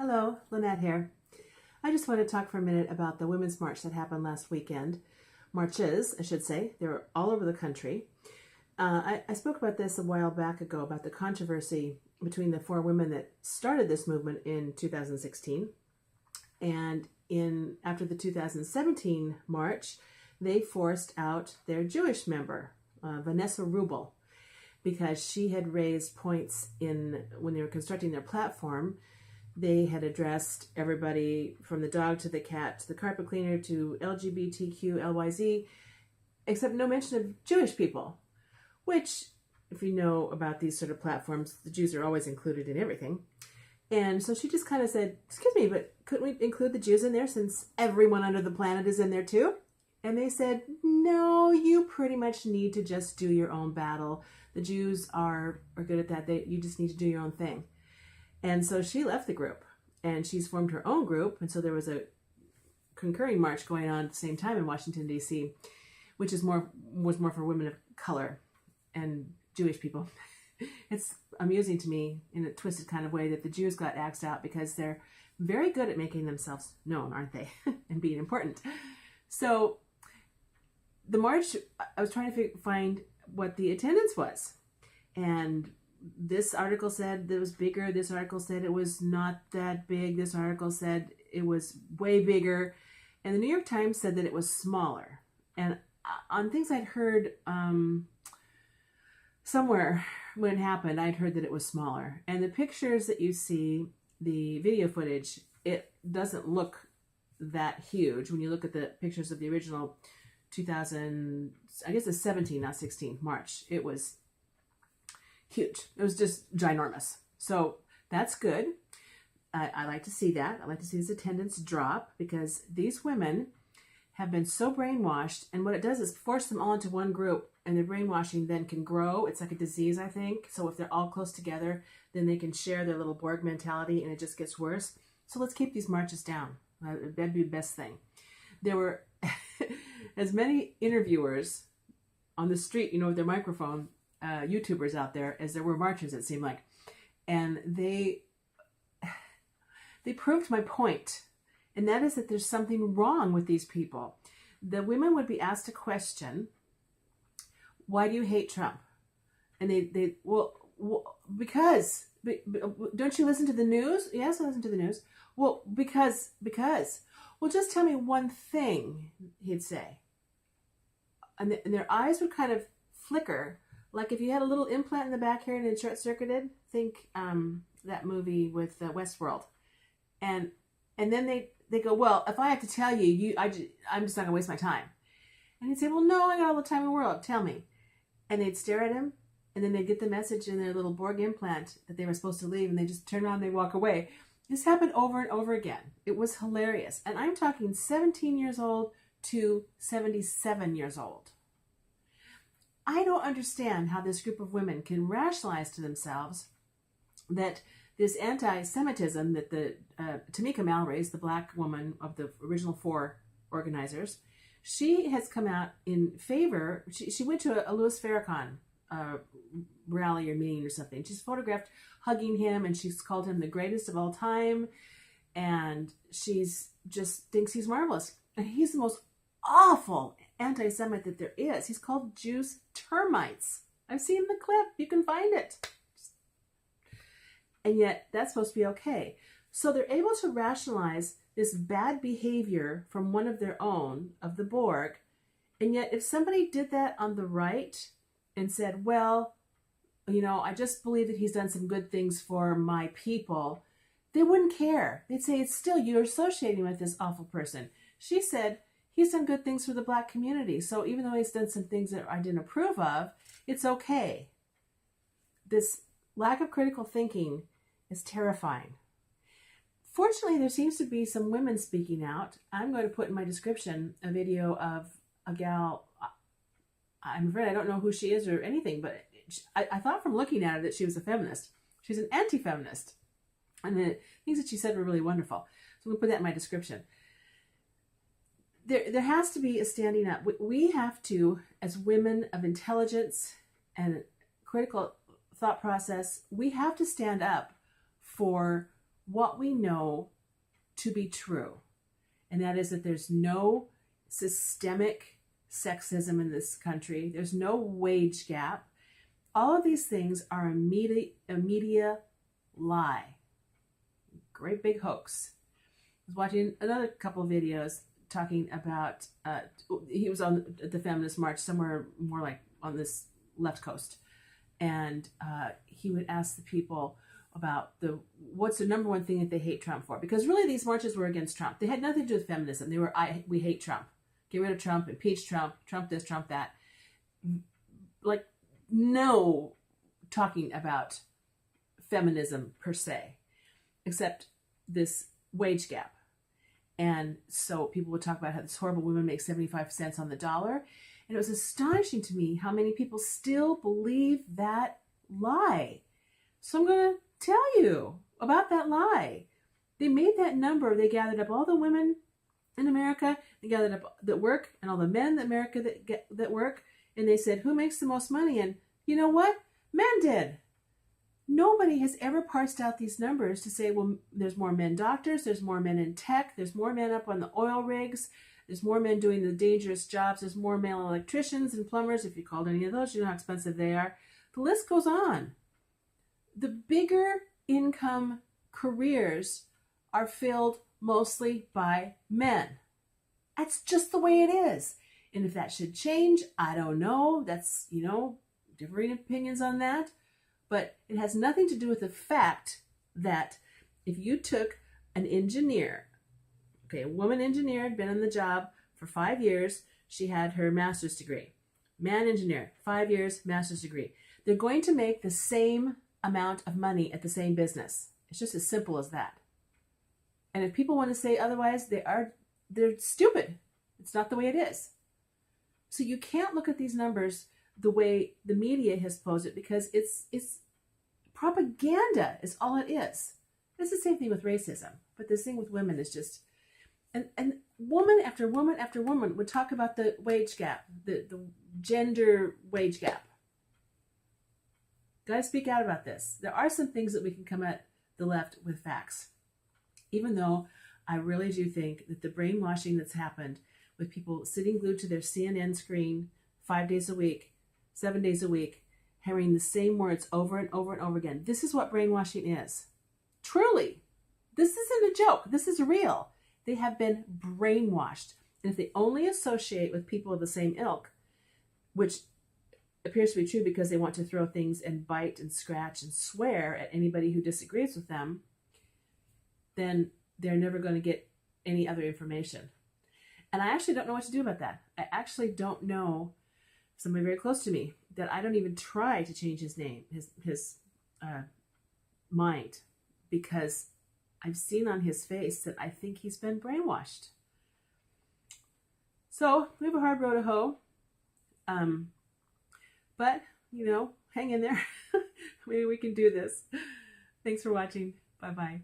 Hello, Lynette here. I just want to talk for a minute about the Women's March that happened last weekend. Marches, I should say. They were all over the country. I spoke about this a while back ago about the controversy between the four women that started this movement in 2016. And after the 2017 march, they forced out their Jewish member, Vanessa Rubel, because she had raised points when they were constructing their platform. They had addressed everybody from the dog to the cat to the carpet cleaner to LGBTQ, LYZ, except no mention of Jewish people, which, if you know about these sort of platforms, the Jews are always included in everything. And so she just kind of said, excuse me, but couldn't we include the Jews in there since everyone under the planet is in there too? And they said, no, you pretty much need to just do your own battle. The Jews are good at that. You just need to do your own thing. And so she left the group and she's formed her own group. And so there was a concurring march going on at the same time in Washington, D.C., which was more for women of color and Jewish people. It's amusing to me in a twisted kind of way that the Jews got axed out because they're very good at making themselves known, aren't they? And being important. So the march, I was trying to find what the attendance was. And this article said it was bigger. This article said it was not that big. This article said it was way bigger. And the New York Times said that it was smaller. And on things I'd heard somewhere when it happened, I'd heard that it was smaller. And the pictures that you see, the video footage, it doesn't look that huge. When you look at the pictures of the original 2000, I guess it's 17, not 16, March, it was huge. It was just ginormous. So that's good. I like to see that. I like to see this attendance drop because these women have been so brainwashed, and what it does is force them all into one group, and their brainwashing then can grow. It's like a disease, I think. So if they're all close together, then they can share their little Borg mentality, and it just gets worse. So let's keep these marches down. That'd be the best thing. There were as many interviewers on the street, with their microphone, YouTubers out there, as there were marchers, it seemed like. And they proved my point. And that is that there's something wrong with these people. The women would be asked a question, why do you hate Trump? And because, don't you listen to the news? Yes, I listen to the news. Well, because. Well, just tell me one thing, he'd say. And their eyes would kind of flicker, like if you had a little implant in the back here and it short-circuited. Think that movie with Westworld. And then they go, well, if I have to tell you, I'm just not going to waste my time. And he'd say, well, no, I got all the time in the world. Tell me. And they'd stare at him, and then they'd get the message in their little Borg implant that they were supposed to leave, and they just turn around and they walk away. This happened over and over again. It was hilarious. And I'm talking 17 years old to 77 years old. I don't understand how this group of women can rationalize to themselves that this anti-Semitism that the Tamika Mallory, the black woman of the original four organizers, she has come out in favor. She went to a Louis Farrakhan rally or meeting or something. She's photographed hugging him, and she's called him the greatest of all time, and she's just thinks he's marvelous. And he's the most awful anti-Semite that there is. He's called Jews termites. I've seen the clip. You can find it. And yet that's supposed to be okay. So they're able to rationalize this bad behavior from one of their own, of the Borg. And yet if somebody did that on the right and said, well, I just believe that he's done some good things for my people, they wouldn't care. They'd say, it's still, you're associating with this awful person. She said, he's done good things for the black community. So even though he's done some things that I didn't approve of, it's okay. This lack of critical thinking is terrifying. Fortunately, there seems to be some women speaking out. I'm going to put in my description a video of a gal. I'm afraid I don't know who she is or anything, but I thought from looking at her that she was a feminist. She's an anti-feminist. And the things that she said were really wonderful. So I'm going to put that in my description. There has to be a standing up. We have to, as women of intelligence and critical thought process, we have to stand up for what we know to be true, and that is that there's no systemic sexism in this country. There's no wage gap. All of these things are a media lie. Great big hoax. I was watching another couple of videos talking about, he was on the feminist march somewhere more like on this left coast. And he would ask the people about what's the number one thing that they hate Trump for? Because really these marches were against Trump. They had nothing to do with feminism. They were, we hate Trump. Get rid of Trump, impeach Trump, Trump this, Trump that. Like, no talking about feminism per se, except this wage gap. And so people would talk about how this horrible woman makes 75 cents on the dollar. And it was astonishing to me how many people still believe that lie. So I'm going to tell you about that lie. They made that number. They gathered up all the women in America. They gathered up that work and all the men in America that work. And they said, who makes the most money? And you know what? Men did. Nobody has ever parsed out these numbers to say, well, there's more men doctors, there's more men in tech, there's more men up on the oil rigs, there's more men doing the dangerous jobs, there's more male electricians and plumbers. If you called any of those, you know how expensive they are. The list goes on. The bigger income careers are filled mostly by men. That's just the way it is. And if that should change, I don't know. That's, differing opinions on that. But it has nothing to do with the fact that if you took an engineer, okay, a woman engineer had been on the job for 5 years, she had her master's degree. Man engineer, 5 years, master's degree. They're going to make the same amount of money at the same business. It's just as simple as that. And if people want to say otherwise, they're stupid. It's not the way it is. So you can't look at these numbers the way the media has posed it, because it's propaganda is all it is. It's the same thing with racism, but this thing with women is just, and woman after woman after woman would talk about the wage gap, the gender wage gap. Got to speak out about this. There are some things that we can come at the left with facts, even though I really do think that the brainwashing that's happened with people sitting glued to their CNN screen 5 days a week, 7 days a week, hearing the same words over and over and over again. This is what brainwashing is. Truly, this isn't a joke. This is real. They have been brainwashed. And if they only associate with people of the same ilk, which appears to be true because they want to throw things and bite and scratch and swear at anybody who disagrees with them, then they're never going to get any other information. And I actually don't know what to do about that. I actually don't know somebody very close to me that I don't even try to change his name, his mind, because I've seen on his face that I think he's been brainwashed. So we have a hard road to hoe. But, hang in there. Maybe we can do this. Thanks for watching. Bye-bye.